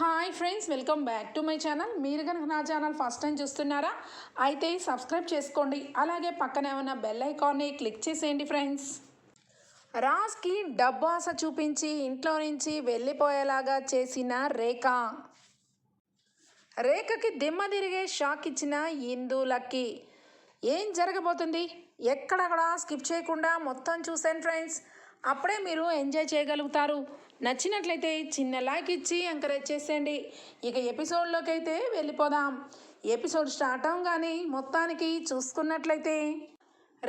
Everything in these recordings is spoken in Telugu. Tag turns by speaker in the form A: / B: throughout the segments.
A: Hi friends, welcome back to my channel. మీరు కనుక నా ఛానల్ ఫస్ట్ టైం చూస్తున్నారా అయితే సబ్స్క్రైబ్ చేసుకోండి. అలాగే పక్కనే ఉన్న బెల్ ఐకాన్ని క్లిక్ చేసేయండి ఫ్రెండ్స్. రాజ్కి డబ్బు ఆశ చూపించి ఇంట్లో నుంచి వెళ్ళిపోయేలాగా చేసిన రేఖకి దిమ్మ తిరిగే షాక్ ఇచ్చిన ఇందు లక్కీ. ఏం జరగబోతుంది ఎక్కడ కూడా స్కిప్ చేయకుండా మొత్తం చూసాను ఫ్రెండ్స్. అప్పుడే మీరు ఎంజాయ్ చేయగలుగుతారు. నచ్చినట్లయితే చిన్న లైక్ ఇచ్చి ఎంకరేజ్ చేసేయండి. ఇక ఎపిసోడ్లోకి అయితే వెళ్ళిపోదాం. ఎపిసోడ్ స్టార్ట్ అవగానే మొత్తానికి చూసుకున్నట్లయితే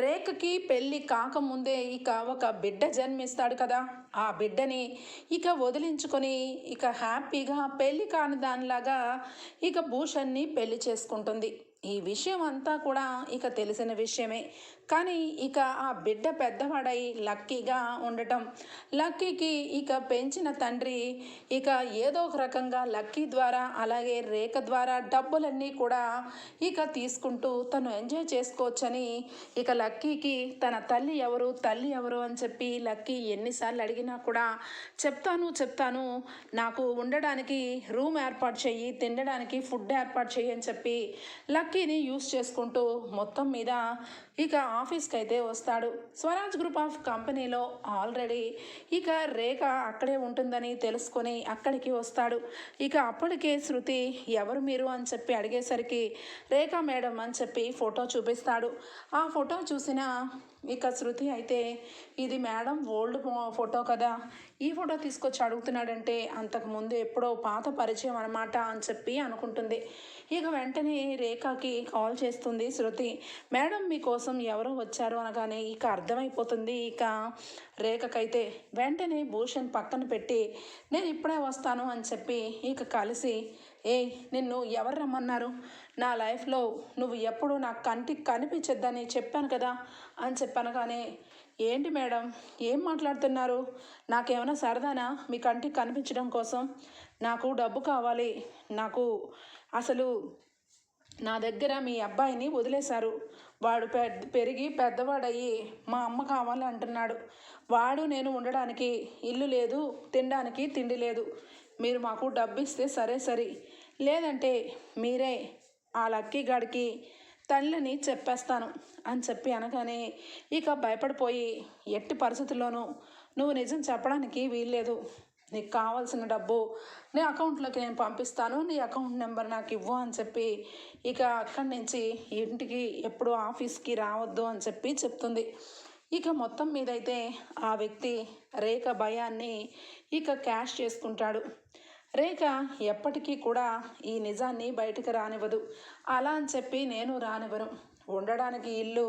A: రేఖకి పెళ్ళి కాకముందే ఇక ఒక బిడ్డ జన్మిస్తాడు కదా. ఆ బిడ్డని ఇక వదిలించుకొని ఇక హ్యాపీగా పెళ్ళి కాని దానిలాగా ఇక భూషణ్ని పెళ్లి చేసుకుంటుంది. ఈ విషయం అంతా కూడా ఇక తెలిసిన విషయమే. కానీ ఇక ఆ బిడ్డ పెద్దవాడై లక్కీగా ఉండటం, లక్కీకి ఇక పెంచిన తండ్రి ఇక ఏదో ఒక రకంగా లక్కీ ద్వారా అలాగే రేఖ ద్వారా డబ్బులన్నీ కూడా ఇక తీసుకుంటూ తను ఎంజాయ్ చేసుకోవచ్చని ఇక లక్కీకి తన తల్లి ఎవరు అని చెప్పి లక్కీ ఎన్నిసార్లు అడిగినా కూడా చెప్తాను నాకు ఉండడానికి రూమ్ ఏర్పాటు చెయ్యి, తినడానికి ఫుడ్ ఏర్పాటు చెయ్యి అని చెప్పి లక్కీని యూస్ చేసుకుంటూ మొత్తం మీద ఇక ఆఫీస్కి అయితే వస్తాడు. స్వరాజ్ గ్రూప్ ఆఫ్ కంపెనీలో ఆల్రెడీ ఇక రేఖ అక్కడే ఉంటుందని తెలుసుకొని అక్కడికి వస్తాడు. ఇక అప్పటికే శృతి ఎవరు మీరు అని చెప్పి అడిగేసరికి రేఖ మేడం అని చెప్పి ఫోటో చూపిస్తాడు. ఆ ఫోటో చూసిన ఇక శృతి అయితే ఇది మేడం ఓల్డ్ ఫోటో కదా, ఈ ఫోటో తీసుకొచ్చి అడుగుతున్నాడంటే అంతకుముందు ఎప్పుడో పాత పరిచయం అనమాట అని చెప్పి అనుకుంటుంది. ఇక వెంటనే రేఖకి కాల్ చేస్తుంది శృతి. మేడం మీకోసం ఎవరో వచ్చారు అనగానే ఇక అర్థమైపోతుంది ఇక రేఖకైతే. వెంటనే భూషణ్ పక్కన పెట్టి నేను ఇప్పుడే వస్తాను అని చెప్పి ఇక కలిసి నిన్ను ఎవరు రమ్మన్నారు, నా లైఫ్లో నువ్వు ఎప్పుడు నా కంటికి కనిపించొద్దని చెప్పాను కదా అని చెప్పనగానే ఏంటి మేడం ఏం మాట్లాడుతున్నారు, నాకేమైనా సరదానా మీ కంటికి కనిపించడం కోసం, నాకు డబ్బు కావాలి, నాకు అసలు నా దగ్గర మీ అబ్బాయిని వదిలేశారు, వాడు పెరిగి పెద్దవాడయ్యి మా అమ్మ కావాలి అంటున్నాడు, వాడు నేను ఉండడానికి ఇల్లు లేదు, తినడానికి తిండి లేదు, మీరు మాకు డబ్బు ఇస్తే సరే లేదంటే మీరే ఆ లక్కీ గాడికి తల్లిని చెప్పేస్తాను అని చెప్పి అనగానే ఇక భయపడిపోయి ఎట్టి పరిస్థితుల్లోనూ నువ్వు నిజం చెప్పడానికి వీల్లేదు, నీకు కావాల్సిన డబ్బు నీ అకౌంట్లోకి నేను పంపిస్తాను, నీ అకౌంట్ నెంబర్ నాకు ఇవ్వు అని చెప్పి ఇక అక్కడి నుంచి ఇంటికి ఎప్పుడు ఆఫీస్కి రావద్దు అని చెప్పి చెప్తుంది. ఇక మొత్తం మీదైతే ఆ వ్యక్తి రేఖ భయాన్ని ఇక క్యాష్ చేసుకుంటాడు. రేఖ ఎప్పటికీ కూడా ఈ నిజాన్ని బయటకు రానివ్వదు. అలా అని చెప్పి నేను రానివ్వను, ఉండడానికి ఇల్లు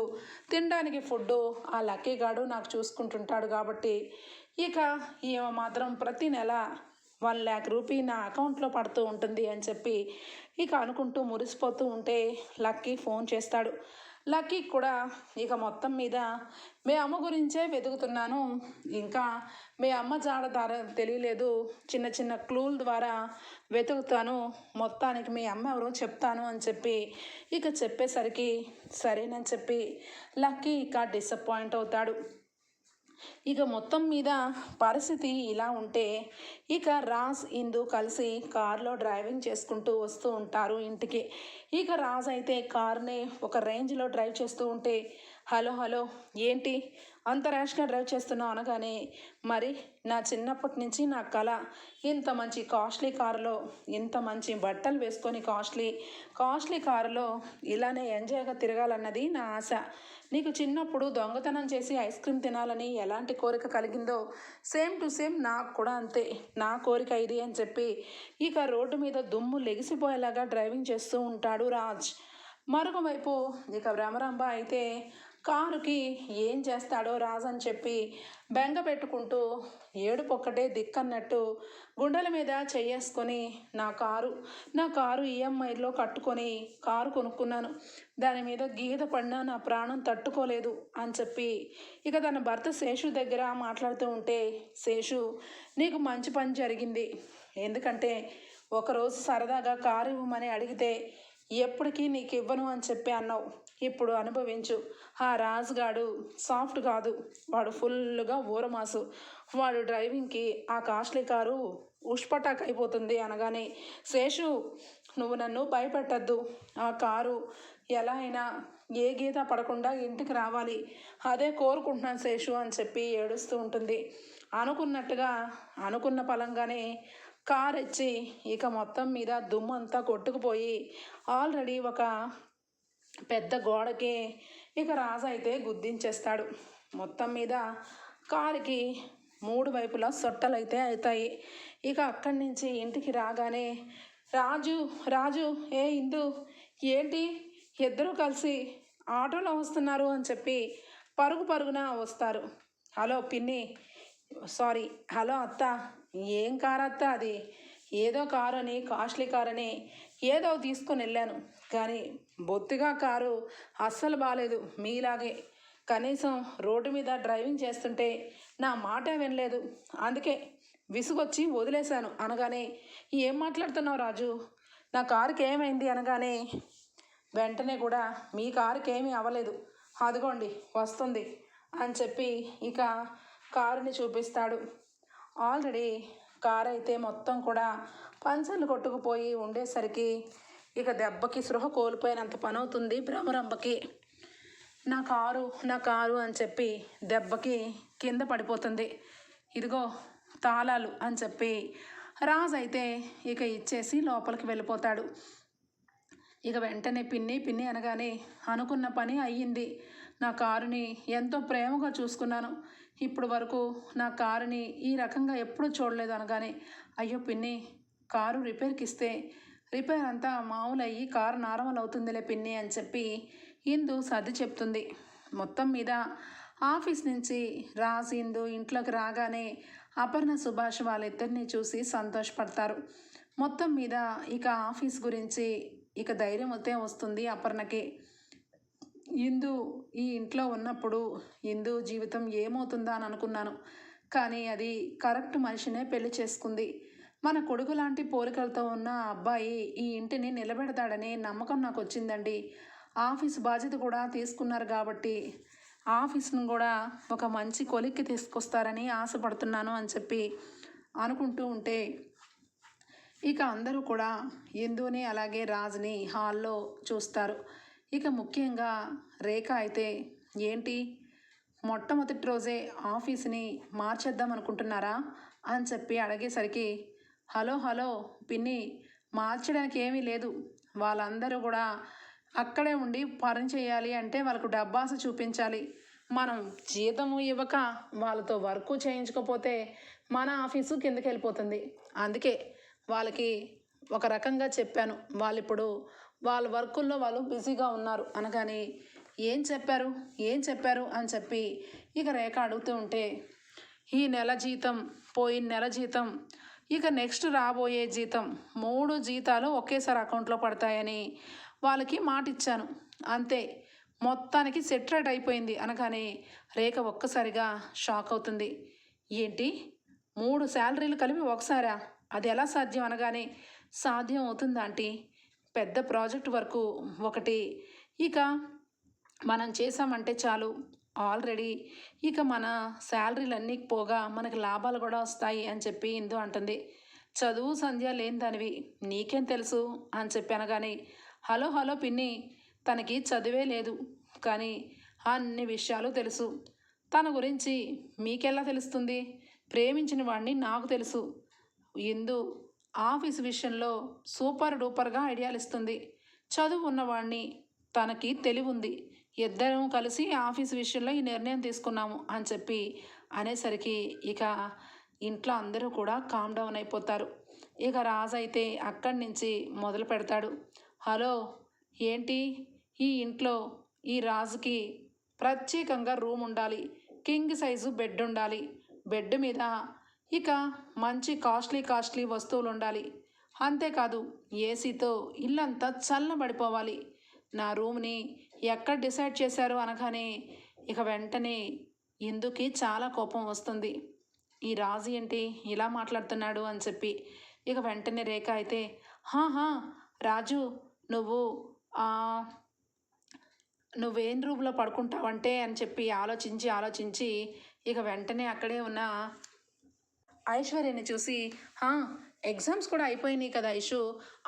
A: తినడానికి ఫుడ్డు ఆ లక్కీగాడు నాకు చూసుకుంటుంటాడు కాబట్టి ఇక ఈమె మాత్రం ప్రతి నెల 1,00,000 రూపీ నా అకౌంట్లో పడుతూ ఉంటుంది అని చెప్పి ఇక అనుకుంటూ మురిసిపోతూ ఉంటే లక్కీ ఫోన్ చేస్తాడు. లక్కీ కూడా ఇక మొత్తం మీద మీ అమ్మ గురించే వెతుకుతున్నాను, ఇంకా మీ అమ్మ జాడ తెలియలేదు, చిన్న క్లూల ద్వారా వెతుకుతాను, మొత్తానికి మీ అమ్మ ఎవరో చెప్తాను అని చెప్పి ఇక చెప్పేసరికి సరేనని చెప్పి లక్కీ ఇక డిసప్పాయింట్ అవుతాడు. ఇక మొత్తం మీద పరిస్థితి ఇలా ఉంటే ఇక రాజ్ ఇందు కలిసి కారులో డ్రైవింగ్ చేసుకుంటూ వస్తూ ఉంటారు ఇంటికి. ఇక రాజ్ అయితే కార్ని ఒక రేంజ్లో డ్రైవ్ చేస్తూ ఉంటే హలో ఏంటి అంత ర్యాష్గా డ్రైవ్ చేస్తున్నావు అనగానే మరి నా చిన్నప్పటి నుంచి నా కళ ఇంత మంచి కాస్ట్లీ కారులో ఇంత మంచి బట్టలు వేసుకొని కాస్ట్లీ కారులో ఇలానే ఎంజాయ్గా తిరగాలన్నది నా ఆశ. నీకు చిన్నప్పుడు దొంగతనం చేసి ఐస్ క్రీమ్ తినాలని ఎలాంటి కోరిక కలిగిందో సేమ్ టు సేమ్ నాకు కూడా అంతే, నా కోరిక ఇది అని చెప్పి ఇక రోడ్డు మీద దుమ్ము లెగిసిపోయేలాగా డ్రైవింగ్ చేస్తూ ఉంటాడు రాజ్. మరొక వైపు ఇక భ్రమరాంబ అయితే కారుకి ఏం చేస్తాడో రాజ్ అని చెప్పి బెంగ పెట్టుకుంటూ ఏడుపు ఒక్కటే దిక్కన్నట్టు గుండెల మీద చెయ్యేసుకొని నా కారు ఈఎంఐలో కట్టుకొని కారు కొనుక్కున్నాను, దాని మీద గీత పడినా నా ప్రాణం తట్టుకోలేదు అని చెప్పి ఇక తన భర్త శేషు దగ్గర మాట్లాడుతూ ఉంటే శేషు నీకు మంచి పని జరిగింది, ఎందుకంటే ఒకరోజు సరదాగా కారు ఇవ్వమని అడిగితే ఎప్పటికీ నీకు ఇవ్వను అని చెప్పి అన్నావు, ఇప్పుడు అనుభవించు. ఆ రాజుగాడు సాఫ్ట్ కాదు, వాడు ఫుల్గా ఊరమాసు, వాడు డ్రైవింగ్కి ఆ కాస్ట్లీ కారు ఉష్పటాక్ అయిపోతుంది అనగానే, శేషు నువ్వు నన్ను భయపెట్టద్దు, ఆ కారు ఎలా అయినా ఏ గీత పడకుండా ఇంటికి రావాలి, అదే కోరుకుంటున్నాను శేషు అని చెప్పి ఏడుస్తూ ఉంటుంది. అనుకున్నట్టుగా అనుకున్న ఫలంగానే కార్ ఇచ్చి ఇక మొత్తం మీద దుమ్ము అంతా కొట్టుకుపోయి ఆల్రెడీ ఒక పెద్ద గోడకి ఇక రాజు అయితే గుద్దించేస్తాడు. మొత్తం మీద కారుకి 3 వైపులా సొట్టలు అయితే అవుతాయి. ఇక అక్కడి నుంచి ఇంటికి రాగానే రాజు రాజు ఏ ఇందు ఏంటి ఇద్దరూ కలిసి ఆటోలో వస్తున్నారు అని చెప్పి పరుగు పరుగున వస్తారు. హలో పిన్ని, సారీ హలో అత్త, ఏం కారు అత్త అది? ఏదో కారు అని, కాస్ట్లీ కారు అని ఏదో తీసుకొని వెళ్ళాను, కానీ బొత్తిగా కారు అస్సలు బాగాలేదు. మీలాగే కనీసం రోడ్డు మీద డ్రైవింగ్ చేస్తుంటే నా మాట వినలేదు, అందుకే విసుగొచ్చి వదిలేశాను అనగానే, ఏం మాట్లాడుతున్నావు రాజు, నా కారుకి ఏమైంది అనగానే, వెంటనే కూడా మీ కారుకి ఏమీ అవ్వలేదు, అదిగోండి వస్తుంది అని చెప్పి ఇక కారుని చూపిస్తాడు. ఆల్రెడీ కారు అయితే మొత్తం కూడా పంచర్లు కొట్టుకుపోయి ఉండేసరికి ఇక దెబ్బకి సృహ కోల్పోయినంత పని అవుతుంది భ్రమరంభకి. నా కారు అని చెప్పి దెబ్బకి కింద పడిపోతుంది. ఇదిగో తాళాలు అని చెప్పి రాజు అయితే ఇక ఇచ్చేసి లోపలికి వెళ్ళిపోతాడు. ఇక వెంటనే పిన్ని అనగానే, అనుకున్న పని అయ్యింది, నా కారుని ఎంతో ప్రేమగా చూసుకున్నాను, ఇప్పుడు వరకు నా కారుని ఈ రకంగా ఎప్పుడూ చూడలేదు అనగానే, అయ్యో పిన్ని, కారు రిపేర్కి ఇస్తే రిపేర్ అంతా మామూలు అయ్యి కారు నార్మల్ అవుతుందిలే పిన్ని అని చెప్పి ఇందు సర్ది చెప్తుంది. మొత్తం మీద ఆఫీస్ నుంచి రాజు ఇందు ఇంట్లోకి రాగానే అపర్ణ సుభాష్ వాళ్ళిద్దరిని చూసి సంతోషపడతారు. మొత్తం మీద ఇక ఆఫీస్ గురించి ఇక ధైర్యం అయితే వస్తుంది అపర్ణకి. ఇందు ఈ ఇంట్లో ఉన్నప్పుడు ఇందు జీవితం ఏమవుతుందా అని అనుకున్నాను, కానీ అది కరెక్ట్ మనిషినే పెళ్లి చేసుకుంది. మన కొడుకు లాంటి పోలికలతో ఉన్న అబ్బాయి ఈ ఇంటిని నిలబెడతాడని నమ్మకం నాకు వచ్చిందండి. ఆఫీస్ బాధ్యత కూడా తీసుకున్నారు కాబట్టి ఆఫీస్ను కూడా ఒక మంచి కొలిక్కి తీసుకొస్తారని ఆశపడుతున్నాను అని చెప్పి అనుకుంటూ ఉంటే ఇక అందరూ కూడా ఇందుని అలాగే రాజుని హాల్లో చూస్తారు. ఇక ముఖ్యంగా రేఖ అయితే, ఏంటి మొట్టమొదటి రోజే ఆఫీస్ని మార్చేద్దాం అనుకుంటున్నారా అని చెప్పి అడిగేసరికి, హలో పిన్ని, మార్చడానికి ఏమీ లేదు, వాళ్ళందరూ కూడా అక్కడే ఉండి పని చేయాలి అంటే వాళ్ళకు డబ్బాస చూపించాలి, మనం జీతము ఇవ్వక వాళ్ళతో వర్క్ చేయించకపోతే మన ఆఫీసు కిందకి వెళ్ళిపోతుంది, అందుకే వాళ్ళకి ఒక రకంగా చెప్పాను, వాళ్ళు ఇప్పుడు వాళ్ళ వర్కుల్లో వాళ్ళు బిజీగా ఉన్నారు అనగానే, ఏం చెప్పారు అని చెప్పి ఇక రేఖ అడుగుతూ ఉంటే, ఈ నెల జీతం, పోయిన నెల జీతం, ఇక నెక్స్ట్ రాబోయే జీతం 3 జీతాలు ఒకేసారి అకౌంట్లో పడతాయని వాళ్ళకి మాట ఇచ్చాను, అంతే మొత్తానికి సెటిల్డ్ అయిపోయింది అనగానే రేఖ ఒక్కసారిగా షాక్ అవుతుంది. ఏంటి 3 శాలరీలు కలిపి ఒకసారా, అది ఎలా సాధ్యం అనగానే, సాధ్యం అవుతుంది ఆంటీ, పెద్ద ప్రాజెక్ట్ వరకు ఒకటి ఇక మనం చేసామంటే చాలు, ఆల్రెడీ ఇక మన శాలరీలన్నీ పోగా మనకి లాభాలు కూడా వస్తాయి అని చెప్పి ఇందు అంటుంది. చదువు సంధ్య లేని దానివి నీకేం తెలుసు అని చెప్పి అనగానే, హలో పిన్ని, తనకి చదివే లేదు కానీ అన్ని విషయాలు తెలుసు, తన గురించి మీకెలా తెలుస్తుంది, ప్రేమించిన వాడిని నాకు తెలుసు, ఇందు ఆఫీస్ విషయంలో సూపర్ డూపర్గా ఐడియాలు ఇస్తుంది, చదువు ఉన్నవాడిని, తనకి తెలివి ఉంది, ఇద్దరం కలిసి ఆఫీస్ విషయంలో ఈ నిర్ణయం తీసుకున్నాము అని చెప్పి అనేసరికి ఇక ఇంట్లో అందరూ కూడా కామ్ డౌన్ అయిపోతారు. ఇక రాజు అయితే అక్కడి నుంచి మొదలు పెడతాడు. హలో ఏంటి, ఈ ఇంట్లో ఈ రాజుకి ప్రత్యేకంగా రూమ్ ఉండాలి, కింగ్ సైజు బెడ్ ఉండాలి, బెడ్ మీద ఇక మంచి కాస్ట్లీ వస్తువులు ఉండాలి, అంతేకాదు ఏసీతో ఇల్లంతా చల్లబడిపోవాలి, నా రూమ్ని ఎక్కడ డిసైడ్ చేశారు అనగానే ఇక వెంటనే ఇందుకి చాలా కోపం వస్తుంది. ఈ రాజు ఏంటి ఇలా మాట్లాడుతున్నాడు అని చెప్పి ఇక వెంటనే రేఖ అయితే, రాజు నువ్వేం రూమ్లో పడుకుంటావంటే అని చెప్పి ఆలోచించి ఇక వెంటనే అక్కడే ఉన్న ఐశ్వర్యని చూసి, "హా, ఎగ్జామ్స్ కూడా అయిపోయినాయి కదా ఐషు,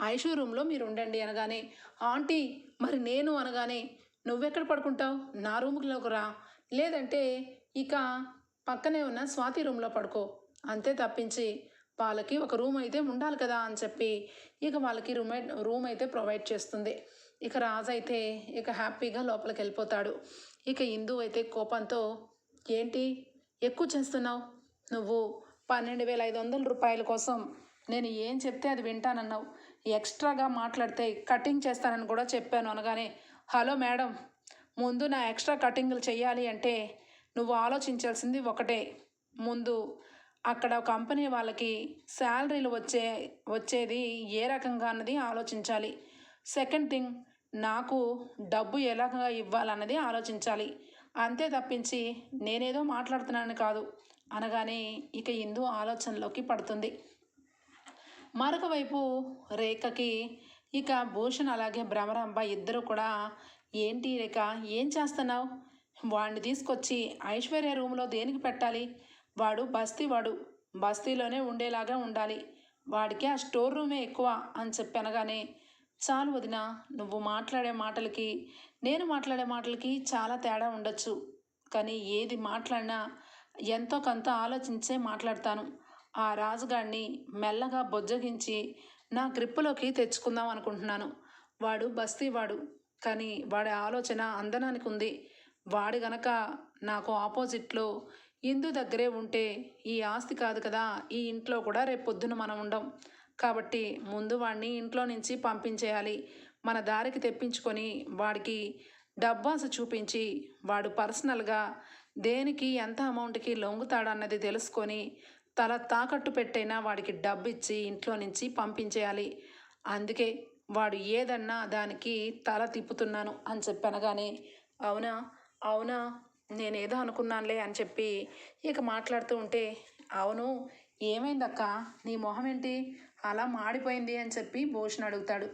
A: ఐషు రూమ్లో మీరు ఉండండి" అనగానే, "ఆంటీ మరి నేను" అనగానే, "నువ్వెక్కడ పడుకుంటావు? నా రూమ్లోకి రా, లేదంటే ఇక పక్కనే ఉన్న స్వాతి రూమ్లో పడుకో, అంతే తప్పించి వాళ్ళకి ఒక రూమ్ అయితే ఉండాలి కదా" అని చెప్పి ఇక వాళ్ళకి రూమ్ అయితే ప్రొవైడ్ చేస్తుంది. ఇక రాజు అయితే ఇక హ్యాపీగా లోపలికి వెళ్ళిపోతాడు. ఇక ఇందు అయితే కోపంతో, "ఏంటి ఎక్కువ చేస్తున్నావు? నువ్వు 12,500 రూపాయల కోసం నేను ఏం చెప్తే అది వింటానన్నావు, ఎక్స్ట్రాగా మాట్లాడితే కటింగ్ చేస్తానని కూడా చెప్పాను" అనగానే, "హలో మేడం, ముందు నా ఎక్స్ట్రా కటింగ్లు చేయాలి అంటే నువ్వు ఆలోచించాల్సింది ఒకటే, ముందు అక్కడ కంపెనీ వాళ్ళకి శాలరీలు వచ్చేది ఏ రకంగా అన్నది ఆలోచించాలి. సెకండ్ థింగ్, నాకు డబ్బు ఎలాగా ఇవ్వాలన్నది ఆలోచించాలి. అంతే తప్పించి నేనేదో మాట్లాడుతున్నాను కాదు" అనగానే ఇక ఇందు ఆలోచనలోకి పడుతుంది. మరొక వైపు రేఖకి ఇక భూషణ్ అలాగే భ్రమరాంబ ఇద్దరు కూడా, "ఏంటి రేఖ, ఏం చేస్తున్నావు? వాడిని తీసుకొచ్చి ఐశ్వర్య రూమ్లో దేనికి పెట్టాలి? వాడు బస్తీలోనే ఉండేలాగా ఉండాలి. వాడికి ఆ స్టోర్ రూమే ఎక్కువ" అని చెప్పి అనగానే, "చాలు వదిన, నువ్వు మాట్లాడే మాటలకి నేను మాట్లాడే మాటలకి చాలా తేడా ఉండొచ్చు. కానీ ఏది మాట్లాడినా ఎంతో కొంత ఆలోచించే మాట్లాడతాను. ఆ రాజుగాడిని మెల్లగా బొజ్జగించి నా గ్రిప్పులోకి తెచ్చుకుందాం అనుకుంటున్నాను. వాడు బస్తీవాడు, కానీ వాడి ఆలోచన అందనానికి ఉంది. వాడు గనక నాకు ఆపోజిట్లో ఇందు దగ్గరే ఉంటే ఈ ఆస్తి కాదు కదా, ఈ ఇంట్లో కూడా రేపు పొద్దున మనం ఉండం. కాబట్టి ముందు వాడిని ఇంట్లో నుంచి పంపించేయాలి. మన దారికి తెప్పించుకొని వాడికి డబ్బాస చూపించి వాడు పర్సనల్గా దేనికి ఎంత అమౌంట్కి లొంగుతాడన్నది తెలుసుకొని తల తాకట్టు పెట్టైనా వాడికి డబ్బు ఇచ్చి ఇంట్లో నుంచి పంపించేయాలి. అందుకే వాడు ఏదన్నా దానికి తల తిప్పుతున్నాను" అని చెప్పనగానే, "అవునా అవునా, నేనేదో అనుకున్నానులే" అని చెప్పి ఇక మాట్లాడుతూ ఉంటే, "అవును, ఏమైందక్క, నీ మొహం ఏంటి అలా మాడిపోయింది" అని చెప్పి భూషణ్ అడుగుతాడు.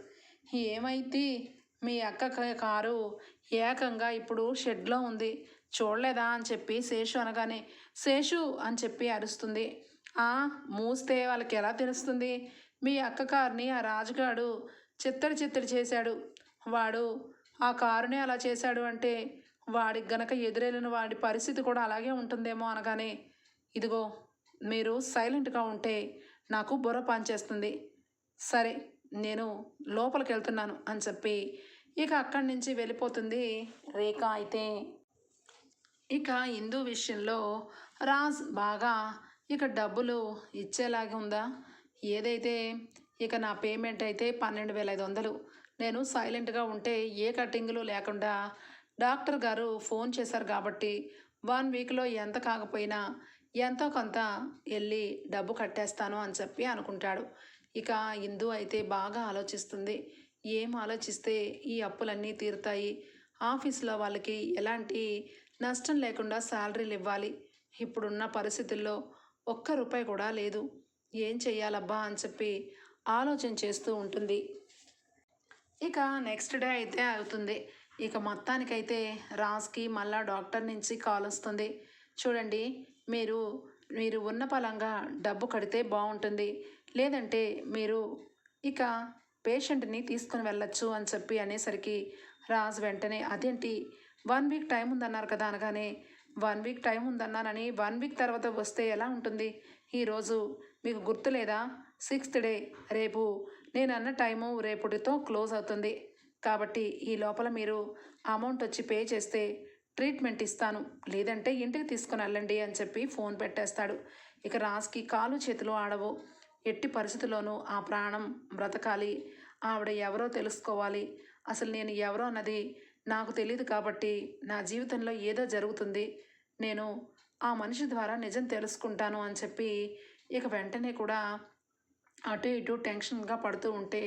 A: "ఏమైంది, మీ అక్క కారు ఏకంగా ఇప్పుడు షెడ్లో ఉంది, చూడలేదా" అని చెప్పి శేషు అనగానే, "శేషు" అని చెప్పి అరుస్తుంది. "మూస్తే వాళ్ళకి ఎలా తెలుస్తుంది? మీ అక్క కారుని ఆ రాజుగాడు చిత్తడి చేశాడు. వాడు ఆ కారునే అలా చేశాడు అంటే వాడికి గనక ఎదురెళ్ళిన వాడి పరిస్థితి కూడా అలాగే ఉంటుందేమో" అనగానే, "ఇదిగో, మీరు సైలెంట్గా ఉంటే నాకు బుర్ర పనిచేస్తుంది. సరే, నేను లోపలికి వెళ్తున్నాను" అని చెప్పి ఇక అక్కడి నుంచి వెళ్ళిపోతుంది రేఖ. అయితే ఇక ఇందు విషయంలో రాజ్ బాగా ఇక డబ్బులు ఇచ్చేలాగా ఉందా, ఏదైతే ఇక నా పేమెంట్ అయితే 12,500, నేను సైలెంట్గా ఉంటే ఏ కటింగ్లు లేకుండా డాక్టర్ గారు ఫోన్ చేశారు కాబట్టి 1 వీక్లో ఎంత కాకపోయినా ఎంతో కొంత వెళ్ళి డబ్బు కట్టేస్తాను అని చెప్పి అనుకుంటాడు. ఇక ఇందు అయితే బాగా ఆలోచిస్తుంది. ఏం ఆలోచిస్తే ఈ అప్పులన్నీ తీరుతాయి, ఆఫీస్లో వాళ్ళకి ఎలాంటి నష్టం లేకుండా శాలరీలు ఇవ్వాలి, ఇప్పుడున్న పరిస్థితుల్లో ఒక్క రూపాయి కూడా లేదు, ఏం చెయ్యాలబ్బా అని చెప్పి ఆలోచన చేస్తూ ఉంటుంది. ఇక నెక్స్ట్ డే అయితే అవుతుంది. ఇక మొత్తానికైతే రాజ్కి మళ్ళా డాక్టర్ నుంచి కాల్ వస్తుంది. "చూడండి, మీరు మీరు ఉన్న పలంగా డబ్బు కడితే బాగుంటుంది, లేదంటే మీరు ఇక పేషెంట్ని తీసుకుని వెళ్ళొచ్చు" అని చెప్పి అనేసరికి రాజ్ వెంటనే, "అదేంటి, 1 వీక్ టైం ఉందన్నారు కదా" అనగానే, 1 వీక్ టైం ఉందన్నానని 1 వీక్ తర్వాత వస్తే ఎలా ఉంటుంది? ఈరోజు మీకు గుర్తులేదా, 6th డే, రేపు నేను అన్న టైము రేపటితో క్లోజ్ అవుతుంది. కాబట్టి ఈ లోపల మీరు అమౌంట్ వచ్చి పే చేస్తే ట్రీట్మెంట్ ఇస్తాను, లేదంటే ఇంటికి తీసుకుని వెళ్ళండి" అని చెప్పి ఫోన్ పెట్టేస్తాడు. ఇక రాజ్కి కాలు చేతులు ఆడవు. ఎట్టి పరిస్థితుల్లోనూ ఆ ప్రాణం బ్రతకాలి, ఆవిడ ఎవరో తెలుసుకోవాలి, అసలు నేను ఎవరో అన్నది నాకు తెలియదు కాబట్టి నా జీవితంలో ఏదో జరుగుతుంది, నేను ఆ మనిషి ద్వారా నిజం తెలుసుకుంటాను అని చెప్పి ఇక వెంటనే కూడా అటు ఇటు టెన్షన్గా పడుతూ ఉంటే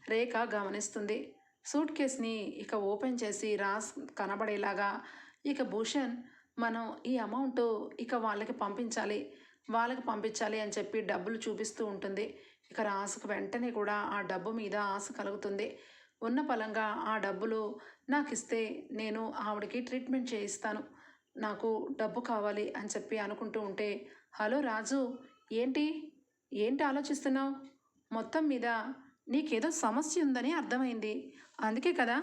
A: రేఖ గమనిస్తుంది. సూట్ కేస్ని ఇక ఓపెన్ చేసి రాజ్ కనబడేలాగా, "ఇక భూషణ్, మనం ఈ అమౌంట్ ఇక వాళ్ళకి పంపించాలి అని చెప్పి డబ్బులు చూపిస్తూ ఉంటుంది. ఇక రాజుకు వెంటనే కూడా ఆ డబ్బు మీద ఆశ కలుగుతుంది. ఉన్న పలంగా ఆ డబ్బులు నాకు ఇస్తే నేను ఆవిడకి ట్రీట్మెంట్ చేయిస్తాను, నాకు డబ్బు కావాలి అని చెప్పి అనుకుంటూ ఉంటే, "హలో రాజు, ఏంటి ఏంటి ఆలోచిస్తున్నావు? మొత్తం మీద నీకేదో సమస్య ఉందని అర్థమైంది. అందుకే కదా,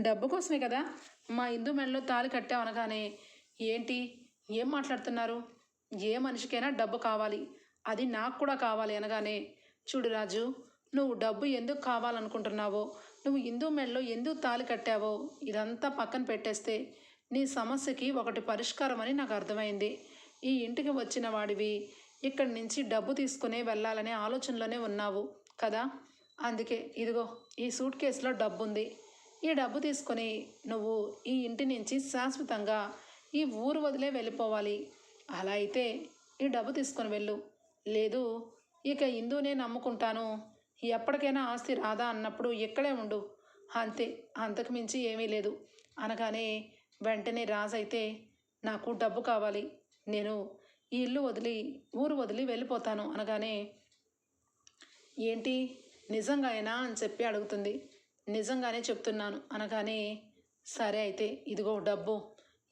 A: డబ్బు కోసమే కదా మా ఇందు మెడలో తాళి కట్టావు అనగానే, ఏంటి ఏం మాట్లాడుతున్నారు? ఏ మనిషికైనా డబ్బు కావాలి, అది నాకు కూడా కావాలి అనగానే, చూడు రాజు, నువ్వు డబ్బు ఎందుకు కావాలనుకుంటున్నావో, నువ్వు ఇందు మెడలో ఎందుకు తాళి కట్టావో ఇదంతా పక్కన పెట్టేస్తే నీ సమస్యకి ఒకటి పరిష్కారం అని నాకు అర్థమైంది. ఈ ఇంటికి వచ్చిన వాడివి ఇక్కడి నుంచి డబ్బు తీసుకునే వెళ్ళాలనే ఆలోచనలోనే ఉన్నావు కదా. అందుకే ఇదిగో ఈ సూట్ కేసులో డబ్బు ఉంది. ఈ డబ్బు తీసుకొని నువ్వు ఈ ఇంటి నుంచి శాశ్వతంగా ఈ ఊరు వదిలే వెళ్ళిపోవాలి. అలా అయితే ఈ డబ్బు తీసుకొని వెళ్ళు. లేదు, ఇక ఇందునే నమ్ముకుంటాను, ఎప్పటికైనా ఆస్తి రాదా అన్నప్పుడు ఇక్కడే ఉండు, అంతే, అంతకు మించి ఏమీ లేదు అనగానే, వెంటనే రాజైతే నాకు డబ్బు కావాలి, నేను ఈ ఇల్లు వదిలి ఊరు వదిలి వెళ్ళిపోతాను అనగానే, ఏంటి నిజంగా అయినా అని చెప్పి అడుగుతుంది. నిజంగానే చెప్తున్నాను అనగానే, సరే అయితే ఇదిగో డబ్బు,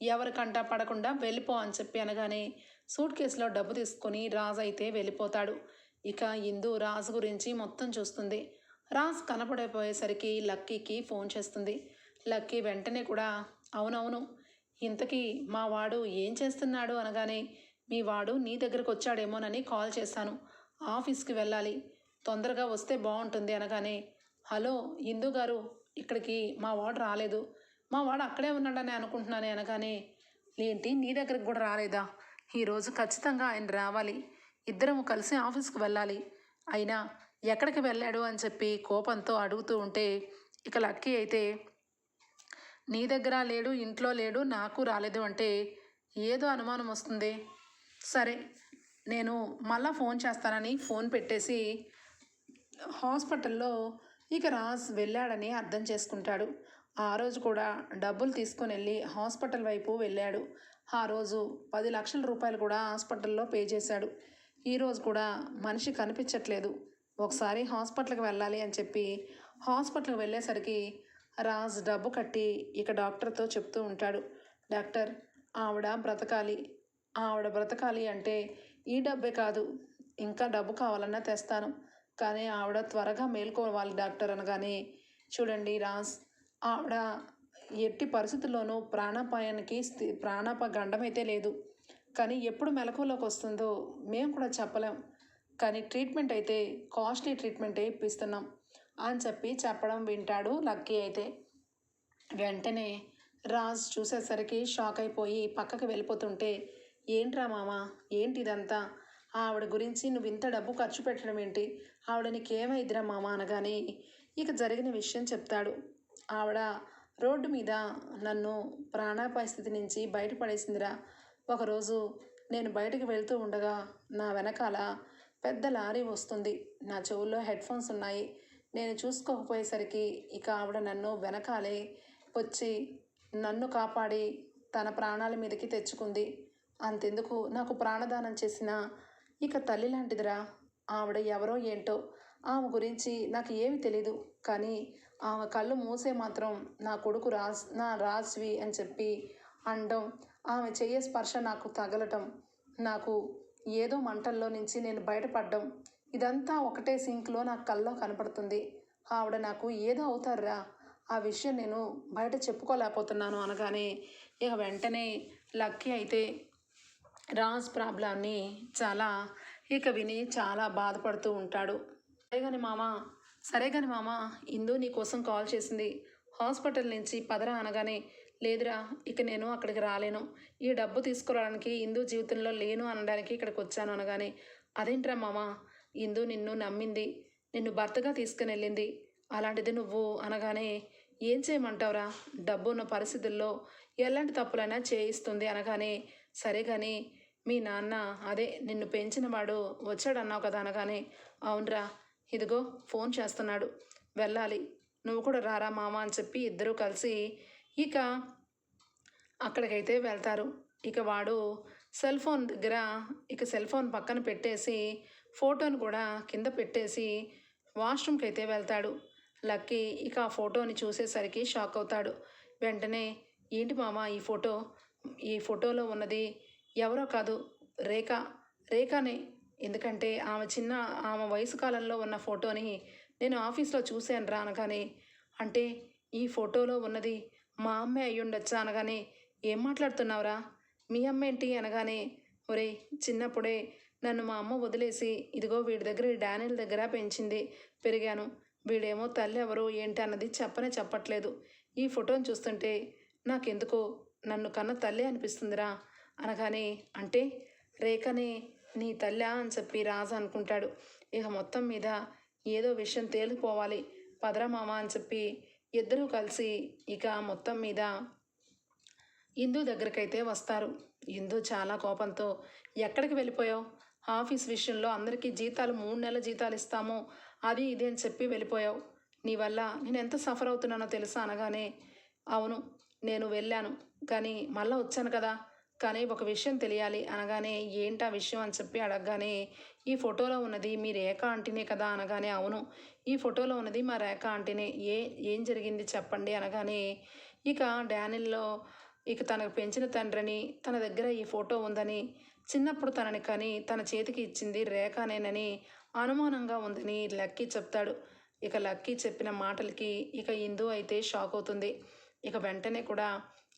A: ఎవరికంటా పడకుండా వెళ్ళిపో అని చెప్పి అనగానే సూట్ కేసులో డబ్బు తీసుకొని రాజు అయితే వెళ్ళిపోతాడు. ఇక ఇందు రాజు గురించి మొత్తం చూస్తుంది. రాజు కనపడిపోయేసరికి లక్కీకి ఫోన్ చేస్తుంది. లక్కీ వెంటనే కూడా, అవునవును, ఇంతకీ మా వాడు ఏం చేస్తున్నాడు అనగానే, మీ వాడు నీ దగ్గరకు వచ్చాడేమోనని కాల్ చేశాను, ఆఫీస్కి వెళ్ళాలి, తొందరగా వస్తే బాగుంటుంది అనగానే, హలో ఇందు గారు, ఇక్కడికి మా వాడు రాలేదు, మా వాడు అక్కడే ఉన్నాడని అనుకుంటున్నానే అనగానే, ఏంటి నీ దగ్గరకు కూడా రాలేదా? ఈరోజు ఖచ్చితంగా ఆయన రావాలి, ఇద్దరము కలిసి ఆఫీస్కి వెళ్ళాలి, అయినా ఎక్కడికి వెళ్ళాడు అని చెప్పి కోపంతో అడుగుతూ ఉంటే, ఇక లక్కీ అయితే, నీ దగ్గర లేడు, ఇంట్లో లేడు, నాకు రాలేదు అంటే ఏదో అనుమానం వస్తుంది, సరే నేను మళ్ళా ఫోన్ చేస్తానని ఫోన్ పెట్టేసి హాస్పిటల్లో ఇక రాజ్ వెళ్ళాడని అర్థం చేసుకుంటాడు. ఆ రోజు కూడా డబ్బులు తీసుకొని వెళ్ళి హాస్పిటల్ వైపు వెళ్ళాడు. ఆ రోజు 10 లక్షల రూపాయలు కూడా హాస్పిటల్లో పే చేశాడు. ఈరోజు కూడా మనిషి కనిపించట్లేదు. ఒకసారి హాస్పిటల్కి వెళ్ళాలి అని చెప్పి హాస్పిటల్కి వెళ్ళేసరికి రాజ్ డబ్బు కట్టి ఇక డాక్టర్తో చెప్తూ ఉంటాడు, డాక్టర్, ఆవిడ బ్రతకాలి, ఆవిడ బ్రతకాలి అంటే ఈ డబ్బే కాదు, ఇంకా డబ్బు కావాలన్నా తెస్తాను, కానీ ఆవిడ త్వరగా మేల్కోవాలి డాక్టర్ అనగానే, చూడండి రాజ్, ఆవిడ ఎట్టి పరిస్థితుల్లోనూ ప్రాణాప గండం అయితే లేదు, కానీ ఎప్పుడు మెలకువలోకి వస్తుందో మేము కూడా చెప్పలేం, కానీ ట్రీట్మెంట్ అయితే కాస్ట్లీ ట్రీట్మెంటే ఇప్పిస్తున్నాం అని చెప్పి చెప్పడం వింటాడు లక్కీ. అయితే వెంటనే రాజ్ చూసేసరికి షాక్ అయిపోయి పక్కకి వెళ్ళిపోతుంటే, ఏంట్రా మామ, ఏంటి ఇదంతా, ఆవిడ గురించి నువ్వు ఇంత డబ్బు ఖర్చు పెట్టడం ఏంటి, ఆవిడ నీకేమైద్దిరా మామ అనగానే ఇక జరిగిన విషయం చెప్తాడు. ఆవిడ రోడ్డు మీద నన్ను ప్రాణాపాయ స్థితి నుంచి బయటపడేసిందిరా. ఒకరోజు నేను బయటకు వెళ్తూ ఉండగా నా వెనకాల పెద్ద లారీ వస్తుంది, నా చెవుల్లో హెడ్ఫోన్స్ ఉన్నాయి, నేను చూసుకోకపోయేసరికి ఇక ఆవిడ నన్ను వెనకాలే వచ్చి నన్ను కాపాడి తన ప్రాణాల మీదకి తెచ్చుకుంది. అంతెందుకు, నాకు ప్రాణదానం చేసిన ఇక తల్లి లాంటిదిరా. ఆవిడ ఎవరో ఏంటో, ఆమె గురించి నాకు ఏమి తెలీదు, కానీ ఆమె కళ్ళు మూసే మాత్రం నా కొడుకు నా రాజ్వి అని చెప్పి అనడం, ఆమె చెయ్యే స్పర్శ నాకు తగలటం, నాకు ఏదో మంటల్లో నుంచి నేను బయటపడ్డం, ఇదంతా ఒకటే సింక్లో నాకు కల్లో కనపడుతుంది. ఆవిడ నాకు ఏదో అవుతారా, ఆ విషయం నేను బయట చెప్పుకోలేకపోతున్నాను అనగానే ఇక వెంటనే లక్కీ అయితే రాజ్ ప్రాబ్లాన్ని చాలా ఇక విని చాలా బాధపడుతూ ఉంటాడు. సరే కానీ మామ, ఇందు నీ కోసం కాల్ చేసింది, హాస్పిటల్ నుంచి పదరా అనగానే, లేదురా, ఇక నేను అక్కడికి రాలేను, ఈ డబ్బు తీసుకురావడానికి ఇందు జీవితంలో లేను అనడానికి ఇక్కడికి వచ్చాను అనగానే, అదేంట్రా మామ, ఇందు నిన్ను నమ్మింది, నిన్ను భర్తగా తీసుకుని వెళ్ళింది, అలాంటిది నువ్వు అనగానే, ఏం చేయమంటావురా, డబ్బు ఉన్న పరిస్థితుల్లో ఎలాంటి తప్పులైనా చేయిస్తుంది అనగానే, సరే కానీ మీ నాన్న, అదే నిన్ను పెంచిన వాడు వచ్చాడన్నావు కదా అనగానే, అవునరా, ఇదిగో ఫోన్ చేస్తున్నాడు, వెళ్ళాలి, నువ్వు కూడా రారా మామ అని చెప్పి ఇద్దరూ కలిసి ఇక అక్కడికైతే వెళ్తారు. ఇక వాడు సెల్ ఫోన్ దగ్గర సెల్ ఫోన్ పక్కన పెట్టేసి ఫోటోని కూడా కింద పెట్టేసి వాష్రూమ్కి అయితే వెళ్తాడు. లక్కీ ఇక ఆ ఫోటోని చూసేసరికి షాక్ అవుతాడు. వెంటనే, ఏంటి మామ ఈ ఫోటోలో ఉన్నది ఎవరో కాదు, రేఖనే, ఎందుకంటే ఆమె వయసు కాలంలో ఉన్న ఫోటోని నేను ఆఫీస్లో చూశాను రా అనగానే, అంటే ఈ ఫోటోలో ఉన్నది మా అమ్మే అయ్యుండొచ్చా అనగానే, ఏం మాట్లాడుతున్నావురా మీ అమ్మ ఏంటి అనగానే, ఒరేయ్ చిన్నప్పుడే నన్ను మా అమ్మ వదిలేసి ఇదిగో వీడి దగ్గర ఈ డానియల్ దగ్గర పెరిగాను. వీడేమో తల్లి ఎవరు ఏంటి అన్నది చెప్పట్లేదు. ఈ ఫోటోని చూస్తుంటే నాకెందుకో నన్ను కన్న తల్లి అనిపిస్తుందిరా అనగానే, అంటే రేఖనే నీ తల్లా అని చెప్పి రాజు అనుకుంటాడు. ఇక మొత్తం మీద ఏదో విషయం తేలిపోవాలి పదరా మామ అని చెప్పి ఇద్దరూ కలిసి ఇక మొత్తం మీద ఇందు దగ్గరికైతే వస్తారు. ఇందు చాలా కోపంతో, ఎక్కడికి వెళ్ళిపోయావు? ఆఫీస్ విషయంలో అందరికీ జీతాలు 3 నెలల జీతాలు ఇస్తాము అది ఇది అని చెప్పి వెళ్ళిపోయావు. నీ వల్ల నేను ఎంత సఫర్ అవుతున్నానో తెలుసా అనగానే, అవును నేను వెళ్ళాను కానీ మళ్ళీ వచ్చాను కదా, కానీ ఒక విషయం తెలియాలి అనగానే, ఏంటా విషయం అని చెప్పి అడగగానే, ఈ ఫోటోలో ఉన్నది మీ రేఖ ఆంటీనే కదా అనగానే, అవును ఈ ఫోటోలో ఉన్నది మా రేఖ ఆంటీనే, ఏం జరిగింది చెప్పండి అనగానే, ఇక డానిల్లో ఇక తనకు పెంచిన తండ్రిని తన దగ్గర ఈ ఫోటో ఉందని, చిన్నప్పుడు తనని కని తన చేతికి ఇచ్చింది రేఖనేనని అనుమానంగా ఉందని లక్కీ చెప్తాడు. ఇక లక్కీ చెప్పిన మాటలకి ఇక ఇందు అయితే షాక్ అవుతుంది. ఇక వెంటనే కూడా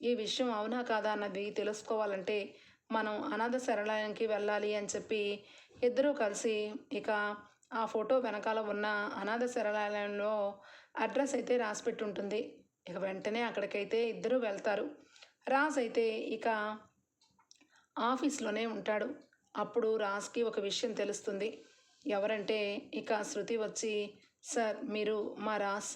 A: ఈ విషయం అవునా కాదా అన్నది తెలుసుకోవాలంటే మనం అనాథ శరణాలయానికి వెళ్ళాలి అని చెప్పి ఇద్దరూ కలిసి ఇక ఆ ఫోటో వెనకాల ఉన్న అనాథ శరణాలయంలో అడ్రస్ అయితే రాసిపెట్టి ఉంటుంది. ఇక వెంటనే అక్కడికైతే ఇద్దరూ వెళ్తారు. రాజ్ అయితే ఇక ఆఫీస్లోనే ఉంటాడు. అప్పుడు రాజ్కి ఒక విషయం తెలుస్తుంది. ఎవరంటే ఇక శృతి వచ్చి, సార్ మీరు మా రాజ్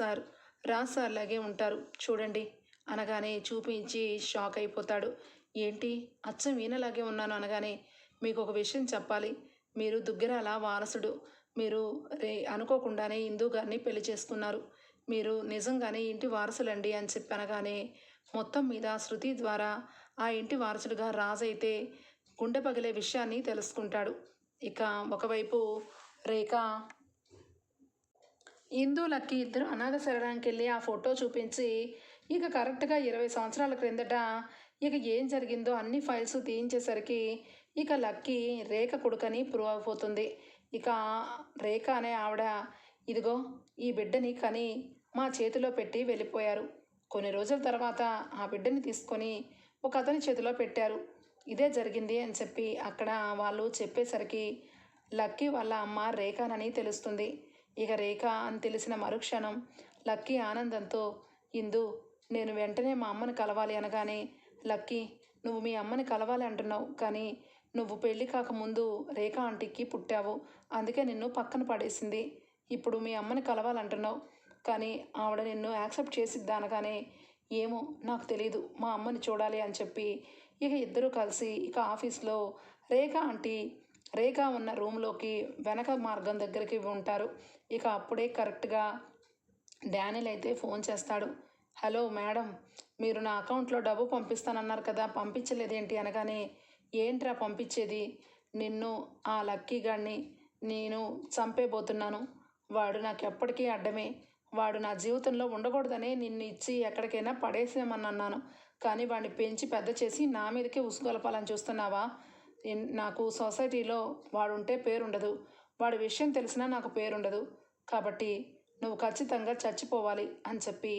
A: సార్ లాగే ఉంటారు చూడండి అనగానే చూపించి షాక్ అయిపోతాడు. ఏంటి అచ్చం ఈయనలాగే ఉన్నాను అనగానే, మీకు ఒక విషయం చెప్పాలి, మీరు దుగ్గిరాల వారసుడు, మీరు అనుకోకుండానే ఇందు గారిని పెళ్లి చేసుకున్నారు, మీరు నిజంగానే ఇంటి వారసులండి అని చెప్పి అనగానే, మొత్తం మీద శృతి ద్వారా ఆ ఇంటి వారసుడిగా రాజు అయితే గుండె పగిలే విషయాన్ని తెలుసుకుంటాడు. ఇక ఒకవైపు రేఖ ఇందు లక్కీ ఇద్దరు అనాథ శరణానికి వెళ్ళి ఆ ఫోటో చూపించి ఇక కరెక్ట్గా 20 సంవత్సరాల క్రిందట ఇక ఏం జరిగిందో అన్ని ఫైల్స్ తీయించేసరికి ఇక లక్కీ రేఖ కొడుకని ప్రూవ్ అయిపోతుంది. ఇక రేఖ అనే ఆవిడ, ఇదిగో ఈ బిడ్డని కని మా చేతిలో పెట్టి వెళ్ళిపోయారు. కొన్ని రోజుల తర్వాత ఆ బిడ్డని తీసుకొని ఒక అతని చేతిలో పెట్టారు. ఇదే జరిగింది అని చెప్పి అక్కడ వాళ్ళు చెప్పేసరికి లక్కీ వాళ్ళ అమ్మ రేఖానని తెలుస్తుంది. ఇక రేఖ అని తెలిసిన మరుక్షణం లక్కీ ఆనందంతో, ఇందు నేను వెంటనే మా అమ్మని కలవాలి అనగానే, లక్కీ నువ్వు మీ అమ్మని కలవాలి అంటున్నావు కానీ నువ్వు పెళ్ళి కాకముందు రేఖ ఆంటీకి పుట్టావు, అందుకే నిన్ను పక్కన పడేసింది. ఇప్పుడు మీ అమ్మని కలవాలంటున్నావు కానీ ఆవిడ నిన్ను యాక్సెప్ట్ చేసిద్దా అనగానే, ఏమో నాకు తెలీదు, మా అమ్మని చూడాలి అని చెప్పి ఇక ఇద్దరూ కలిసి ఇక ఆఫీస్లో రేఖ ఉన్న రూమ్లోకి వెనక మార్గం దగ్గరికి ఉంటారు. ఇక అప్పుడే కరెక్ట్గా డానియల్ అయితే ఫోన్ చేస్తాడు. హలో మేడం, మీరు నా అకౌంట్లో డబ్బు పంపిస్తానన్నారు కదా, పంపించలేదేంటి అనగానే, ఏంట్రా పంపించేది, నిన్ను ఆ లక్కీ గాడిని నేను చంపేబోతున్నాను, వాడు నాకు ఎప్పటికీ అడ్డమే, వాడు నా జీవితంలో ఉండకూడదనే నిన్ను ఇచ్చి ఎక్కడికైనా పడేసేమన్నాను కానీ వాడిని పెంచి పెద్ద చేసి నా మీదకే ఉసుగొలపాలని చూస్తున్నావా, నాకు సొసైటీలో వాడుంటే పేరుండదు, వాడి విషయం తెలిసినా నాకు పేరుండదు, కాబట్టి నువ్వు ఖచ్చితంగా చచ్చిపోవాలి అని చెప్పి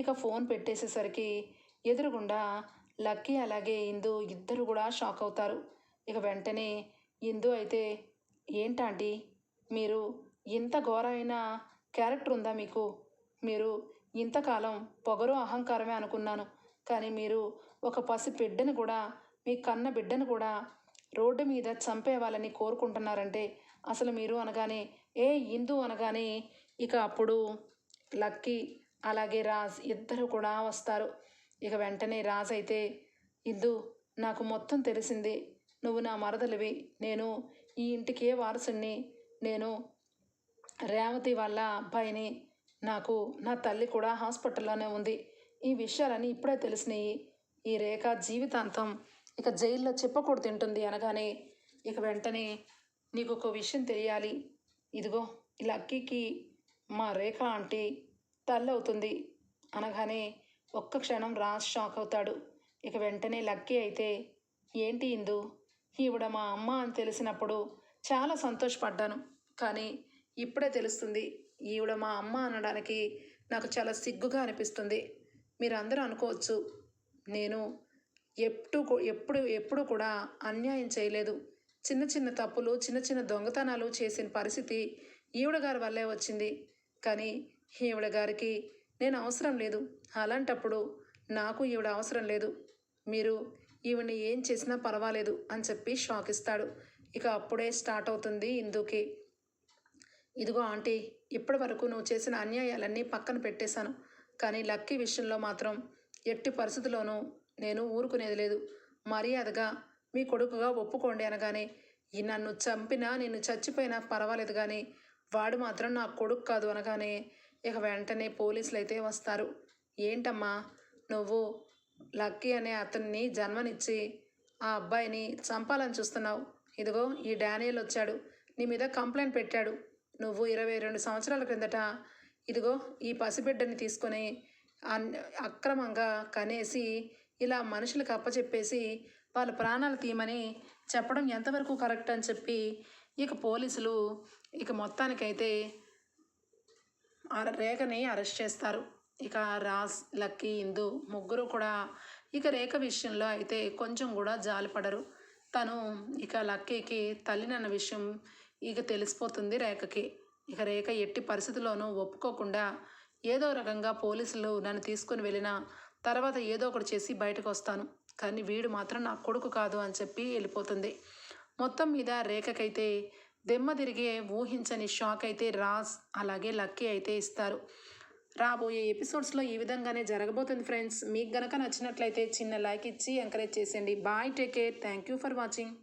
A: ఇక ఫోన్ పెట్టేసేసరికి ఎదురుగుండా లక్కీ అలాగే ఇందు ఇద్దరు కూడా షాక్ అవుతారు. ఇక వెంటనే ఇందు అయితే, ఏంటంటే మీరు ఇంత ఘోరమైన క్యారెక్టర్ ఉందా మీకు, మీరు ఇంతకాలం పొగరు అహంకారమే అనుకున్నాను కానీ మీరు ఒక పసి బిడ్డను కూడా, మీ కన్న బిడ్డను కూడా రోడ్డు మీద చంపేవాళ్ళని కోరుకుంటున్నారంటే అసలు మీరు అనగానే, ఇందు అనగానే ఇక అప్పుడు లక్కీ అలాగే రాజ్ ఇద్దరు కూడా వస్తారు. ఇక వెంటనే రాజ్ అయితే, ఇందు నాకు మొత్తం తెలిసింది, నువ్వు నా మరదలివి, నేను ఈ ఇంటికే వారసుని, నేను రేవతి వాళ్ళ అబ్బాయిని, నాకు నా తల్లి కూడా హాస్పిటల్లోనే ఉంది, ఈ విషయాలన్నీ ఇప్పుడే తెలిసినాయి, ఈ రేఖ జీవితాంతం ఇక జైల్లో చెప్పకూడదు తింటుంది అనగానే, ఇక వెంటనే నీకు ఒక విషయం తెలియాలి, ఇదిగో లక్కీకి మా రేఖ ఆంటీ తల్లి అవుతుంది అనగానే ఒక్క క్షణం రాజ్ షాక్ అవుతాడు. ఇక వెంటనే లక్కీ అయితే, ఏంటి ఇందు, ఈవిడ మా అమ్మ అని తెలిసినప్పుడు చాలా సంతోషపడ్డాను. కానీ ఇప్పుడే తెలుస్తుంది ఈవిడ మా అమ్మ అనడానికి నాకు చాలా సిగ్గుగా అనిపిస్తుంది. మీరందరూ అనుకోవచ్చు నేను ఎప్పుడు కూడా అన్యాయం చేయలేదు. చిన్న చిన్న తప్పులు, చిన్న చిన్న దొంగతనాలు చేసిన పరిస్థితి ఈవిడ గారి వల్లే వచ్చింది. కానీ ఈవిడ గారికి నేను అవసరం లేదు. అలాంటప్పుడు నాకు ఈవిడ అవసరం లేదు. మీరు ఈవిడ్ని ఏం చేసినా పర్వాలేదు అని చెప్పి షాక్ ఇస్తాడు. ఇక అప్పుడే స్టార్ట్ అవుతుంది ఇందుకి. ఇదిగో ఆంటీ, ఇప్పటి వరకు నువ్వు చేసిన అన్యాయాలన్నీ పక్కన పెట్టేశాను. కానీ లక్కీ విషయంలో మాత్రం ఎట్టి పరిస్థితుల్లోనూ నేను ఊరుకునేది లేదు. మర్యాదగా మీ కొడుకుగా ఒప్పుకోండి అనగానే, ఈ నన్ను చంపినా నిన్ను చచ్చిపోయినా పర్వాలేదు కానీ వాడు మాత్రం నా కొడుకు కాదు అనగానే ఇక వెంటనే పోలీసులు అయితే వస్తారు. ఏంటమ్మా నువ్వు లక్కీ అనే అతన్ని జన్మనిచ్చి ఆ అబ్బాయిని చంపాలని చూస్తున్నావు? ఇదిగో ఈ డానియల్ వచ్చాడు, నీ మీద కంప్లైంట్ పెట్టాడు. నువ్వు 22 సంవత్సరాల క్రిందట ఇదిగో ఈ పసిబిడ్డని తీసుకొని అక్రమంగా కనేసి ఇలా మనుషులకు అప్పచెప్పేసి వాళ్ళ ప్రాణాలు తీయమని చెప్పడం ఎంతవరకు కరెక్ట్ అని చెప్పి ఇక పోలీసులు ఇక మొత్తానికైతే ఆ రేఖని అరెస్ట్ చేస్తారు. ఇక రాజ్, లక్కీ, ఇందు ముగ్గురు కూడా ఇక రేఖ విషయంలో అయితే కొంచెం కూడా జాలిపడరు. తను ఇక లక్కీకి తల్లినన్న విషయం ఇక తెలిసిపోతుంది రేఖకి. ఇక రేఖ ఎట్టి పరిస్థితుల్లోనూ ఒప్పుకోకుండా ఏదో రకంగా పోలీసులు నన్ను తీసుకుని వెళ్ళిన తర్వాత ఏదో ఒకటి చేసి బయటకు వస్తాను, కానీ వీడు మాత్రం నా కొడుకు కాదు అని చెప్పి వెళ్ళిపోతుంది. మొత్తం మీద రేఖకైతే దెమ్మ తిరిగే ఊహించని షాక్ అయితే రాజ్ అలాగే లక్కీ అయితే ఇస్తారు. రాబోయే ఎపిసోడ్స్లో ఈ విధంగానే జరగబోతుంది ఫ్రెండ్స్. మీకు గనక నచ్చినట్లయితే చిన్న లైక్ ఇచ్చి ఎంకరేజ్ చేసేయండి. Bye, take care, thank you for watching.